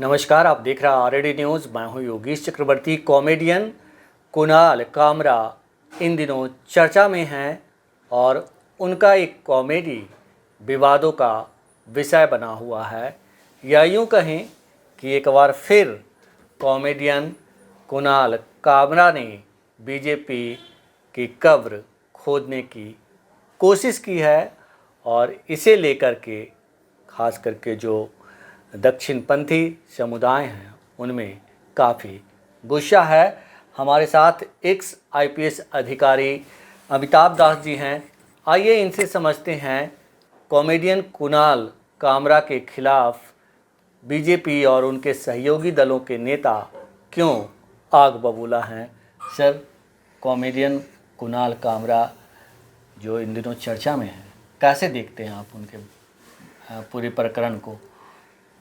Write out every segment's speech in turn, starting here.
नमस्कार, आप देख रहे हैं आरएडी न्यूज़। मैं हूं योगेश चक्रवर्ती। कॉमेडियन कुणाल कामरा इन दिनों चर्चा में हैं और उनका एक कॉमेडी विवादों का विषय बना हुआ है, या यूं कहें कि एक बार फिर कॉमेडियन कुणाल कामरा ने बीजेपी की कब्र खोदने की कोशिश की है और इसे लेकर के खास करके जो दक्षिणपंथी समुदाय हैं उनमें काफ़ी गुस्सा है। हमारे साथ एक्स आईपीएस अधिकारी अमिताभ दास जी हैं। आइए इनसे समझते हैं कॉमेडियन कुणाल कामरा के खिलाफ बीजेपी और उनके सहयोगी दलों के नेता क्यों आग बबूला हैं। सर, कॉमेडियन कुणाल कामरा जो इन दिनों चर्चा में है, कैसे देखते हैं आप उनके पूरे प्रकरण को?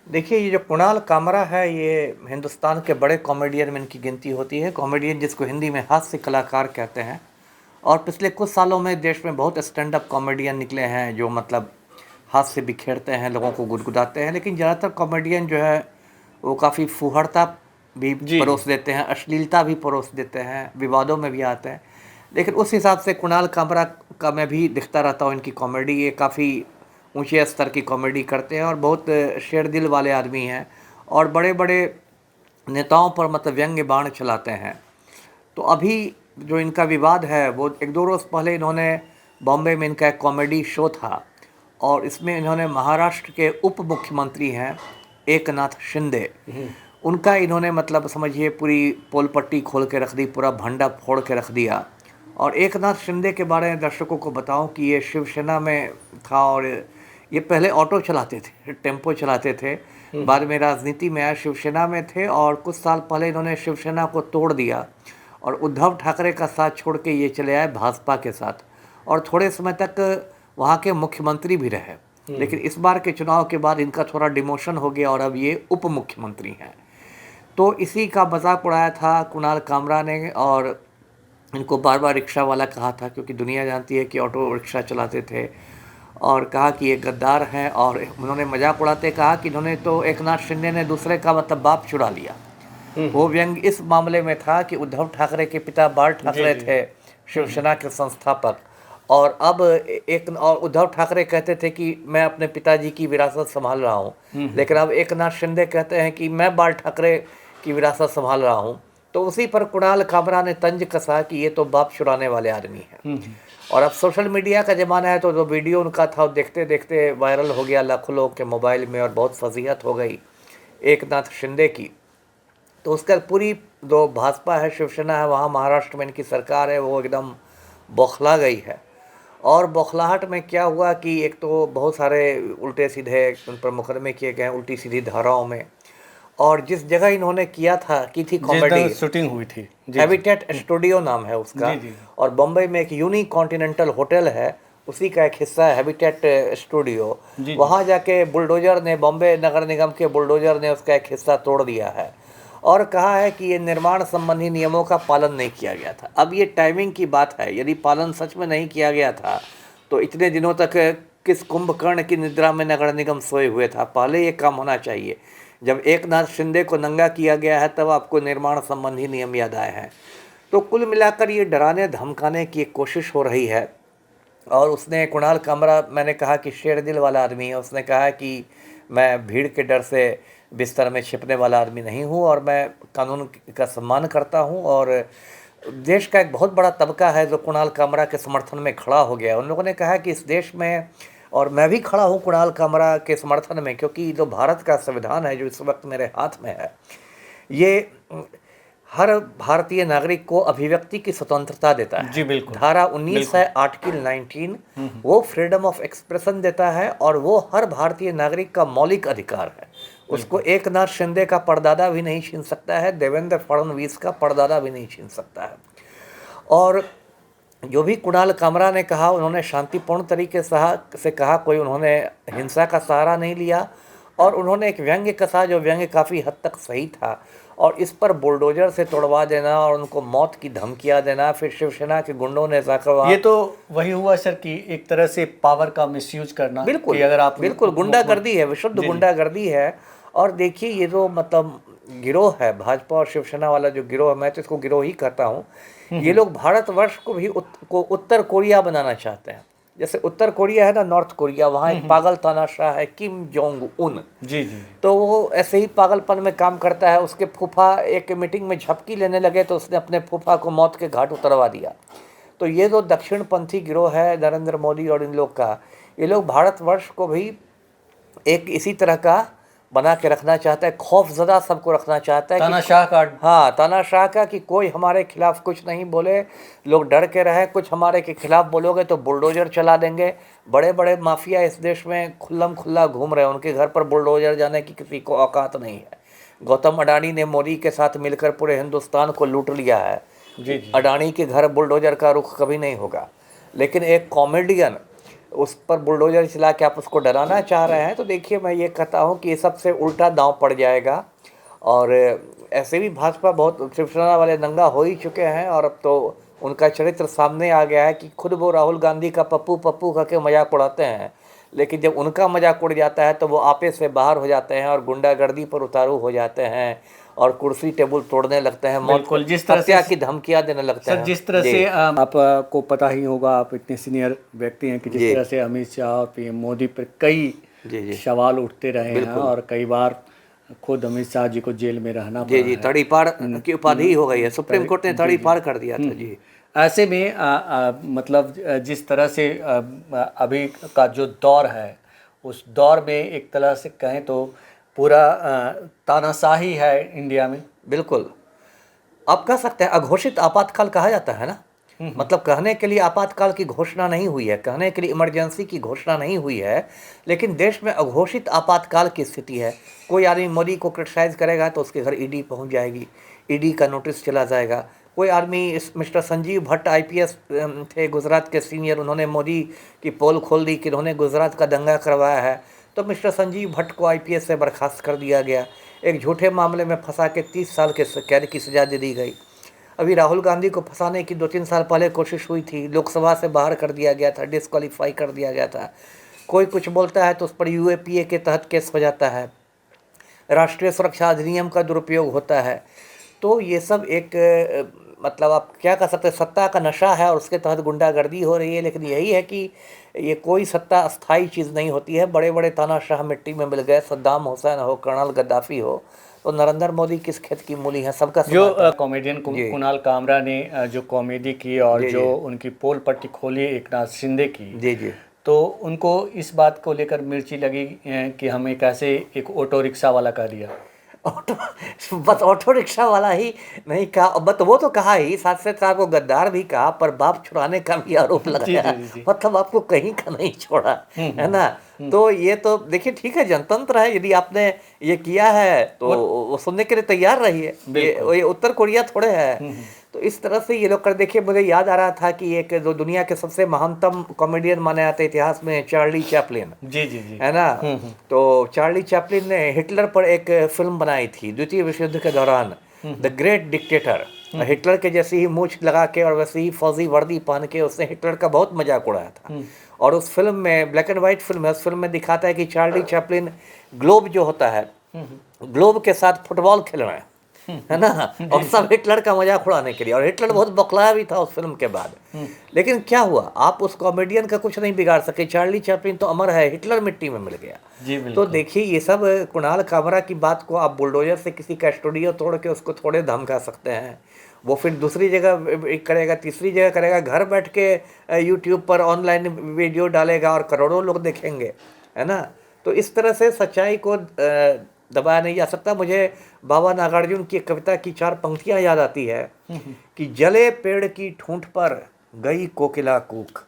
देखिए, ये जो कुणाल कामरा है ये हिंदुस्तान के बड़े कॉमेडियन में इनकी गिनती होती है। कॉमेडियन जिसको हिंदी में हास्य कलाकार कहते हैं। और पिछले कुछ सालों में देश में बहुत स्टैंड अप कॉमेडियन निकले हैं जो मतलब हास्य बिखेरते हैं, लोगों को गुदगुदाते हैं। लेकिन ज़्यादातर कॉमेडियन जो है वो काफ़ी फूहड़ता भी परोस देते हैं, अश्लीलता भी परोस देते हैं, विवादों में भी आते हैं। लेकिन उस हिसाब से कुणाल कामरा का मैं भी दिखता रहता हूँ इनकी कॉमेडी। ये काफ़ी ऊंचे स्तर की कॉमेडी करते हैं और बहुत शेर दिल वाले आदमी हैं और बड़े बड़े नेताओं पर मतलब व्यंग्य बाण चलाते हैं। तो अभी जो इनका विवाद है वो एक दो रोज़ पहले इन्होंने बॉम्बे में इनका एक कॉमेडी शो था और इसमें इन्होंने महाराष्ट्र के उप मुख्यमंत्री हैं एकनाथ शिंदे, उनका इन्होंने मतलब समझिए पूरी पोल पट्टी खोल के रख दी, पूरा भंडा फोड़ के रख दिया। और एकनाथ शिंदे के बारे में दर्शकों को बताऊं कि ये शिवसेना में था और ये पहले ऑटो चलाते थे, टेम्पो चलाते थे, बाद में राजनीति में आए, शिवसेना में थे और कुछ साल पहले इन्होंने शिवसेना को तोड़ दिया और उद्धव ठाकरे का साथ छोड़ के ये चले आए भाजपा के साथ और थोड़े समय तक वहाँ के मुख्यमंत्री भी रहे। लेकिन इस बार के चुनाव के बाद इनका थोड़ा डिमोशन हो गया और अब ये उप मुख्यमंत्री हैं। तो इसी का मजाक उड़ाया था कुणाल कामरा ने और इनको बार बार रिक्शा वाला कहा था, क्योंकि दुनिया जानती है कि ऑटो रिक्शा चलाते थे, और कहा कि ये गद्दार हैं। और उन्होंने मजाक उड़ाते कहा कि इन्होंने तो एकनाथ शिंदे ने दूसरे का मतलब बाप चुरा लिया। वो व्यंग इस मामले में था कि उद्धव ठाकरे के पिता बाल ठाकरे थे, शिवसेना के संस्थापक, और अब और उद्धव ठाकरे कहते थे कि मैं अपने पिताजी की विरासत संभाल रहा हूँ, लेकिन अब एकनाथ शिंदे कहते हैं कि मैं बाल ठाकरे की विरासत संभाल रहा हूँ। तो उसी पर कुणाल कामरा ने तंज कसा कि ये तो बाप चुराने वाले आदमी हैं। और अब सोशल मीडिया का ज़माना है तो जो वीडियो उनका था देखते देखते वायरल हो गया लाखों लोगों के मोबाइल में और बहुत फजीहत हो गई एकनाथ शिंदे की। तो उसका पूरी जो भाजपा है, शिवसेना है, वहाँ महाराष्ट्र में इनकी सरकार है, वो एकदम बौखला गई है। और बौखलाहट में क्या हुआ कि एक तो बहुत सारे उल्टे सीधे उन पर मुकदमे किए गए उल्टी सीधी धाराओं में। और जिस जगह इन्होंने किया था की थी कॉमेडी, शूटिंग हुई थी, हैबिटेट स्टूडियो नाम है उसका। और बम्बई में एक यूनिक कॉन्टिनेंटल होटल है, उसी का एक हिस्सा है हैबिटेट स्टूडियो। वहाँ जाके बुलडोजर ने, बॉम्बे नगर निगम के बुलडोजर ने उसका एक हिस्सा तोड़ दिया है और कहा है कि ये निर्माण संबंधी नियमों का पालन नहीं किया गया था। अब ये टाइमिंग की बात है, यदि पालन सच में नहीं किया गया था तो इतने दिनों तक किस कुंभकर्ण की निद्रा में नगर निगम सोए हुए था। पहले ये काम होना चाहिए। जब एकनाथ शिंदे को नंगा किया गया है तब आपको निर्माण संबंधी नियम याद आए हैं। तो कुल मिलाकर ये डराने धमकाने की एक कोशिश हो रही है। और उसने, कुणाल कामरा, मैंने कहा कि शेर दिल वाला आदमी है, उसने कहा कि मैं भीड़ के डर से बिस्तर में छिपने वाला आदमी नहीं हूँ और मैं कानून का सम्मान करता हूँ। और देश का एक बहुत बड़ा तबका है जो कुणाल कामरा के समर्थन में खड़ा हो गया। उन लोगों ने कहा कि इस देश में, और मैं भी खड़ा हूँ कुणाल कामरा के समर्थन में, क्योंकि जो भारत का संविधान है जो इस वक्त मेरे हाथ में है, ये हर भारतीय नागरिक को अभिव्यक्ति की स्वतंत्रता देता है। जी बिल्कुल। धारा 19 है, आर्टिकल 19, वो फ्रीडम ऑफ एक्सप्रेशन देता है और वो हर भारतीय नागरिक का मौलिक अधिकार है। उसको एकनाथ शिंदे का परदादा भी नहीं छीन सकता है, देवेंद्र फडणवीस का परदादा भी नहीं छीन सकता है। और जो भी कुणाल कामरा ने कहा, उन्होंने शांतिपूर्ण तरीके से कहा, कोई उन्होंने हिंसा का सहारा नहीं लिया। और उन्होंने एक व्यंग्य कसा जो व्यंग्य काफ़ी हद तक सही था, और इस पर बुलडोजर से तोड़वा देना और उनको मौत की धमकियाँ देना। फिर शिवसेना के गुंडों ने जाकर, ये तो वही हुआ सर कि एक तरह से पावर का मिसयूज करना। बिल्कुल, कि अगर आप बिल्कुल गुंडागर्दी है, विशुद्ध गुंडागर्दी है। और देखिए ये जो मतलब गिरोह है भाजपा और शिवसेना वाला जो गिरोह है, मैं तो इसको गिरोह ही कहता हूँ। ये लोग भारतवर्ष को भी उत्तर कोरिया बनाना चाहते हैं। जैसे उत्तर कोरिया है ना, नॉर्थ कोरिया, वहाँ एक पागल तानाशाह है किम जोंग उन। जी जी। तो वो ऐसे ही पागलपन में काम करता है। उसके फूफा एक मीटिंग में झपकी लेने लगे तो उसने अपने फूफा को मौत के घाट उतरवा दिया। तो ये जो दक्षिणपंथी गिरोह है नरेंद्र मोदी और इन लोग का, ये लोग भारतवर्ष को भी एक इसी तरह का बना के रखना चाहता है, खौफजदा सबको रखना चाहता है तानाशाह का। हाँ, तानाशाह का, कि कोई हमारे खिलाफ कुछ नहीं बोले, लोग डर के रहे। कुछ हमारे के खिलाफ बोलोगे तो बुलडोजर चला देंगे। बड़े बड़े माफिया इस देश में खुल्लम खुल्ला घूम रहे हैं, उनके घर पर बुलडोजर जाने की किसी को औकात नहीं है। गौतम अडानी ने मोदी के साथ मिलकर पूरे हिंदुस्तान को लूट लिया है। जी जी। अडानी के घर बुलडोजर का रुख कभी नहीं होगा। लेकिन एक कॉमेडियन उस पर बुलडोजर चला के आप उसको डराना चाह रहे हैं, तो देखिए मैं ये कहता हूँ कि ये सबसे उल्टा दांव पड़ जाएगा। और ऐसे भी भाजपा बहुत, शिवसेना वाले दंगा हो ही चुके हैं और अब तो उनका चरित्र सामने आ गया है कि खुद वो राहुल गांधी का पप्पू पप्पू करके मजाक उड़ाते हैं, लेकिन जब उनका मजाक उड़ जाता है तो वो आपे से बाहर हो जाते हैं और गुंडागर्दी पर उतारू हो जाते हैं और कुर्सी टेबल तोड़ने लगते हैं, बिल्कुल, जिस तरह हत्या से की धमकियां देने लगते सर, हैं। जिस तरह जी। से आपको पता ही होगा, आप इतने सीनियर व्यक्ति हैं कि जिस जी। तरह से अमित शाह और पीएम मोदी पर कई जी जी सवाल उठते रहे हैं बिल्कुल। और कई बार खुद अमित शाह जी को जेल में रहना जी पड़ा जी, है। तड़ीपार की उपाधि हो गई है, सुप्रीम कोर्ट ने तड़ीपार कर दिया था। जी ऐसे में मतलब जिस तरह से अभी का जो दौर है, उस दौर में एक तरह से कहें तो पूरा तानाशाही है इंडिया में। बिल्कुल, आप कह सकते हैं अघोषित आपातकाल कहा जाता है ना। मतलब कहने के लिए आपातकाल की घोषणा नहीं हुई है, कहने के लिए इमरजेंसी की घोषणा नहीं हुई है, लेकिन देश में अघोषित आपातकाल की स्थिति है। कोई आदमी मोदी को क्रिटिसाइज करेगा तो उसके घर ईडी पहुंच जाएगी, ईडी का नोटिस चला जाएगा। कोई आदमी, मिस्टर संजीव भट्ट आईपीएस थे गुजरात के सीनियर, उन्होंने मोदी की पोल खोल दी कि उन्होंने गुजरात का दंगा करवाया है, तो मिस्टर संजीव भट्ट को आईपीएस से बर्खास्त कर दिया गया। एक झूठे मामले में फंसा के 30 साल के कैद की सजा दे दी गई। अभी राहुल गांधी को फंसाने की 2-3 साल पहले कोशिश हुई थी, लोकसभा से बाहर कर दिया गया था, डिस्क्वालीफाई कर दिया गया था। कोई कुछ बोलता है तो उस पर यूएपीए के तहत केस हो जाता है, राष्ट्रीय सुरक्षा अधिनियम का दुरुपयोग होता है। तो ये सब एक मतलब आप क्या कह सकते हैं, सत्ता का नशा है और उसके तहत गुंडागर्दी हो रही है। लेकिन यही है कि ये कोई सत्ता अस्थाई चीज़ नहीं होती है। बड़े बड़े तानाशाह मिट्टी में मिल गए, सद्दाम हुसैन हो, कर्नल गद्दाफी हो, तो नरेंद्र मोदी किस खेत की मूली है, सबका जो कॉमेडियन कुणाल कामरा ने जो कॉमेडी की और जी, जो जी। उनकी पोल पट्टी खोली एकनाथ शिंदे की, जी जी तो उनको इस बात को लेकर मिर्ची लगी कि हमें कैसे एक ऑटो रिक्शा वाला कह दिया। ऑटो, बस ऑटो रिक्शा वाला ही नहीं कहा, बट वो तो कहा ही, साथ साथ वो गद्दार भी कहा, पर बाप छुड़ाने का भी आरोप लगाया। जी, जी। मतलब आपको कहीं का नहीं छोड़ा, है ना। तो ये तो देखिए ठीक है, जनतंत्र है, यदि आपने ये किया है तो वो सुनने के लिए तैयार रहिए। ये उत्तर कोरिया थोड़े है। तो इस तरह से ये लोग कर, देखिए मुझे याद आ रहा था कि एक जो दुनिया के सबसे महानतम कॉमेडियन माने जाते इतिहास में, चार्ली चैपलिन, जी जी जी, है ना। तो चार्ली चैपलिन ने हिटलर पर एक फिल्म बनाई थी द्वितीय विश्व युद्ध के दौरान, द ग्रेट डिक्टेटर। हिटलर के जैसी ही मूछ लगा के और वैसे ही फौजी वर्दी पहन के उसने हिटलर का बहुत मजाक उड़ाया था। और उस फिल्म में, ब्लैक एंड व्हाइट फिल्म है, उस फिल्म में दिखाता है कि चार्ली चैपलिन ग्लोब जो होता है, ग्लोब के साथ फुटबॉल खेल रहे हैं, है ना, और सब हिटलर का मजाक उड़ाने के लिए। और हिटलर बहुत बौखलाया भी था उस फिल्म के बाद। लेकिन क्या हुआ, आप उस कॉमेडियन का कुछ नहीं बिगाड़ सके। चार्ली चैपलिन तो अमर है, हिटलर मिट्टी में मिल गया। जी बिल्कुल। तो देखिए ये सब कुणाल कामरा की बात को आप बुलडोजर से किसी का स्टूडियो तोड़ के उसको थोड़े धमका सकते हैं। वो फिर दूसरी जगह करेगा, तीसरी जगह करेगा, घर बैठ के यूट्यूब पर ऑनलाइन वीडियो डालेगा और करोड़ों लोग देखेंगे, है ना। तो इस तरह से सच्चाई को दबाया नहीं जा सकता। मुझे बाबा नागार्जुन की कविता की 4 पंक्तियां याद आती है कि जले पेड़ की ठूंठ पर गई कोकिला कूक,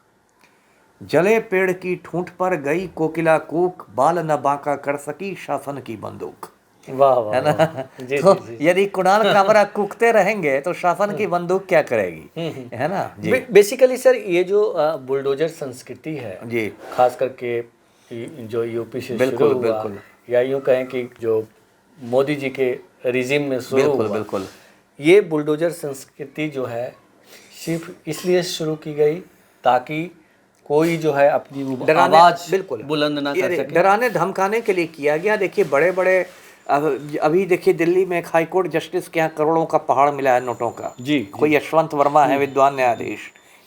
जले पेड़ की ठूंठ पर गई कोकिला कूक, बाल न बांका कर सकी शासन की बंदूक। वाह वाह, है ना। जी, तो जी, जी। यदि कुणाल कामरा कूकते रहेंगे तो शासन की बंदूक क्या करेगी, है ना। जी बेसिकली सर, ये जो बुलडोजर संस्कृति है जी, खास करके जो यूपी से बिल्कुल, शुरू हुआ, बिल्कुल। या यूँ कहें कि जो मोदी जी के रिजिम में शुरू बिल्कुल, हुआ, बिल्कुल। ये बुलडोजर संस्कृति जो है सिर्फ इसलिए शुरू की गई ताकि कोई जो है अपनी आवाज़ बिल्कुल बुलंद ना कर ये सके। डराने धमकाने के लिए किया गया। देखिए बड़े बड़े अब अभी देखिए दिल्ली में एक हाई कोर्ट जस्टिस के यहाँ करोड़ों का पहाड़ मिला है नोटों का। जी कोई यशवंत वर्मा है विद्वान न्यायाधीश,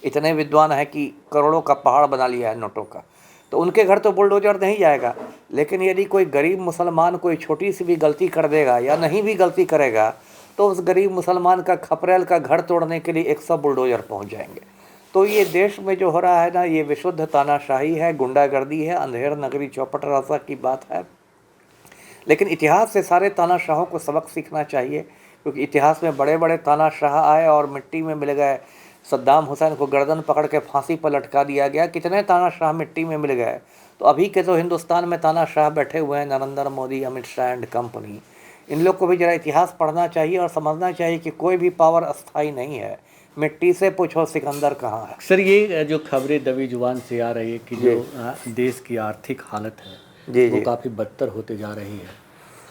इतने विद्वान है कि करोड़ों का पहाड़ बना लिया है नोटों का। तो उनके घर तो बुलडोजर नहीं जाएगा, लेकिन यदि कोई गरीब मुसलमान कोई छोटी सी भी गलती कर देगा या नहीं भी गलती करेगा तो उस गरीब मुसलमान का खपरेल का घर तोड़ने के लिए 100 बुलडोजर पहुंच जाएंगे। तो ये देश में जो हो रहा है ना, ये विशुद्ध तानाशाही है, गुंडागर्दी है, अंधेर नगरी चौपट रास्ता की बात है। लेकिन इतिहास से सारे तानाशाहों को सबक सीखना चाहिए, क्योंकि इतिहास में बड़े बड़े तानाशाह आए और मिट्टी में मिल गए। सद्दाम हुसैन को गर्दन पकड़ के फांसी पर लटका दिया गया, कितने तानाशाह मिट्टी में मिल गए। तो अभी के तो हिंदुस्तान में तानाशाह बैठे हुए हैं, नरेंद्र मोदी, अमित शाह एंड कंपनी। इन लोग को भी जरा इतिहास पढ़ना चाहिए और समझना चाहिए कि कोई भी पावर अस्थाई नहीं है। मिट्टी से पूछो सिकंदर कहाँ है। सर, ये जो खबरें दबी जुबान से आ रही है कि जो देश की आर्थिक हालत है वो काफ़ी बदतर होते जा रही है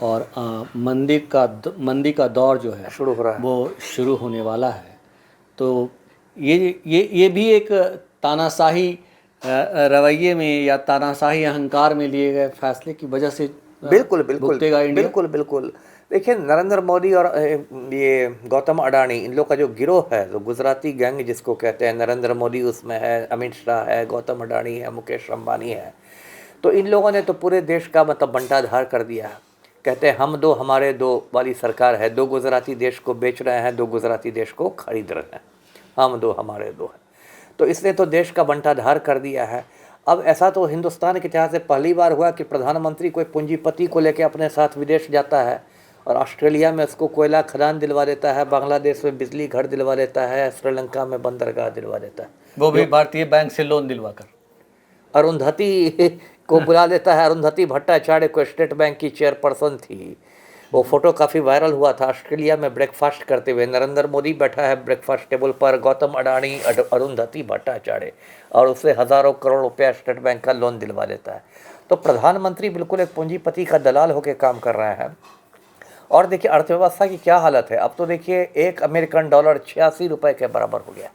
और मंदी का दौर जो है शुरू हो रहा है, वो शुरू होने वाला है। तो ये भी एक तानाशाही रवैये में या तानाशाही अहंकार में लिए गए फैसले की वजह से बिल्कुल बिल्कुल। देखिए, नरेंद्र मोदी और ये गौतम अडानी, इन लोग का जो गिरोह है, जो गुजराती गैंग जिसको कहते हैं, नरेंद्र मोदी उसमें है, अमित शाह है, गौतम अडानी है, मुकेश अंबानी है। तो इन लोगों ने तो पूरे देश का मतलब बंटाधार कर दिया है। कहते हैं हम दो हमारे दो वाली सरकार है, 2 गुजराती देश को बेच रहे हैं, 2 गुजराती देश को खरीद रहे हैं, हम दो हमारे दो है। तो इसने तो देश का बंटाधार कर दिया है। अब ऐसा तो हिंदुस्तान के इतिहास से पहली बार हुआ कि प्रधानमंत्री कोई पूंजीपति को लेकर अपने साथ विदेश जाता है और ऑस्ट्रेलिया में उसको कोयला खदान दिलवा देता है, बांग्लादेश में बिजली घर दिलवा देता है, श्रीलंका में बंदरगाह दिलवा देता है, वो भी भारतीय बैंक से लोन दिलवाकर। अरुंधति को बुला लेता है। अरुंधति भट्टाचार्य को स्टेट बैंक की चेयरपर्सन थी। वो फोटो काफ़ी वायरल हुआ था, ऑस्ट्रेलिया में ब्रेकफास्ट करते हुए नरेंद्र मोदी बैठा है ब्रेकफास्ट टेबल पर, गौतम अडानी, अरुंधति भट्टाचार्य, और उससे हज़ारों करोड़ रुपया स्टेट बैंक का लोन दिलवा देता है। तो प्रधानमंत्री बिल्कुल एक पूंजीपति का दलाल होकर काम कर रहे हैं। और देखिए अर्थव्यवस्था की क्या हालत है। अब तो देखिए 1 अमेरिकन डॉलर 86 रुपये के बराबर हो गया।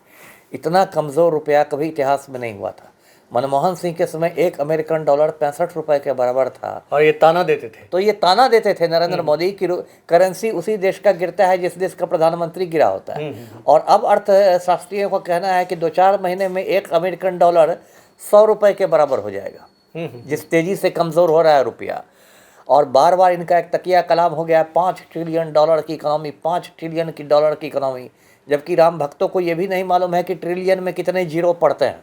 इतना कमज़ोर रुपया कभी इतिहास में नहीं हुआ था। मनमोहन सिंह के समय 1 अमेरिकन डॉलर 65 रुपये के बराबर था। और ये ताना देते थे, तो ये ताना देते थे नरेंद्र मोदी की करेंसी उसी देश का गिरता है जिस देश का प्रधानमंत्री गिरा होता है। और अब अर्थशास्त्रियों का कहना है कि 2-4 महीने में 1 अमेरिकन डॉलर 100 रुपये के बराबर हो जाएगा, जिस तेज़ी से कमज़ोर हो रहा है रुपया। और बार बार इनका एक तकिया कलाम हो गया 5 ट्रिलियन डॉलर की इकोनॉमी, 5 ट्रिलियन की डॉलर की इकोनॉमी, जबकि राम भक्तों को ये भी नहीं मालूम है कि ट्रिलियन में कितने जीरो पड़ते हैं।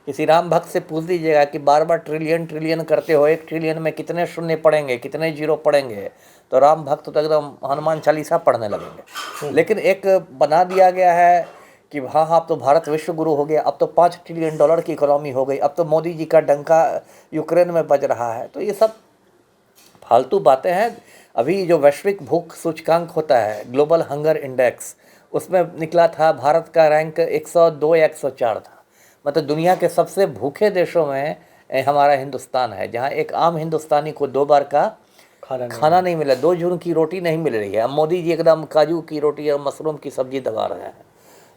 किसी राम भक्त से पूछ दीजिएगा कि बार बार ट्रिलियन करते हो, 1 ट्रिलियन में कितने शून्य पड़ेंगे, कितने जीरो पड़ेंगे, तो राम भक्त तो एकदम हनुमान चालीसा पढ़ने लगेंगे। लेकिन एक बना दिया गया है कि हाँ अब तो भारत विश्व गुरु हो गया, अब तो 5 ट्रिलियन डॉलर की इकोनॉमी हो गई, अब तो मोदी जी का डंका यूक्रेन में बज रहा है। तो ये सब फालतू बातें हैं। अभी जो वैश्विक भूख सूचकांक होता है, ग्लोबल हंगर इंडेक्स, उसमें निकला था भारत का रैंक 102 या 104 था। मतलब दुनिया के सबसे भूखे देशों में हमारा हिंदुस्तान है, जहाँ एक आम हिंदुस्तानी को 2 बार का खाना नहीं मिला, 2 जून की रोटी नहीं मिल रही है। अब मोदी जी एकदम काजू की रोटी और मशरूम की सब्जी दबा रहे हैं।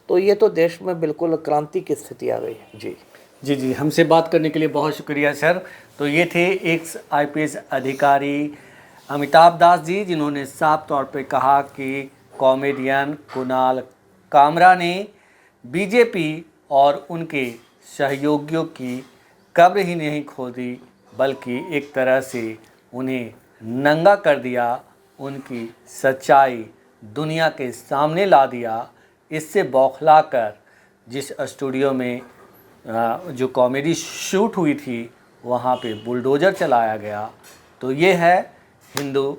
तो ये तो देश में बिल्कुल क्रांति की स्थिति आ गई है। जी, हमसे बात करने के लिए बहुत शुक्रिया सर। तो ये थे एक्स IPS अधिकारी अमिताभ दास जी, जिन्होंने साफ तौर पे कहा कि कॉमेडियन कुणाल कामरा ने बीजेपी और उनके सहयोगियों की कब्र ही नहीं खोदी, बल्कि एक तरह से उन्हें नंगा कर दिया, उनकी सच्चाई दुनिया के सामने ला दिया। इससे बौखला कर जिस स्टूडियो में जो कॉमेडी शूट हुई थी वहाँ पे बुलडोज़र चलाया गया। तो ये है हिंदू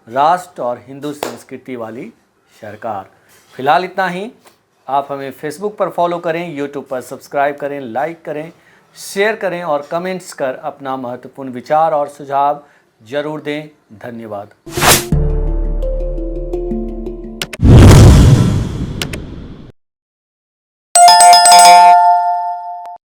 राष्ट्र और हिंदू संस्कृति वाली सरकार। फ़िलहाल इतना ही। आप हमें फेसबुक पर फॉलो करें, यूट्यूब पर सब्सक्राइब करें, लाइक करें, शेयर करें और कमेंट्स कर अपना महत्वपूर्ण विचार और सुझाव ज़रूर दें। धन्यवाद।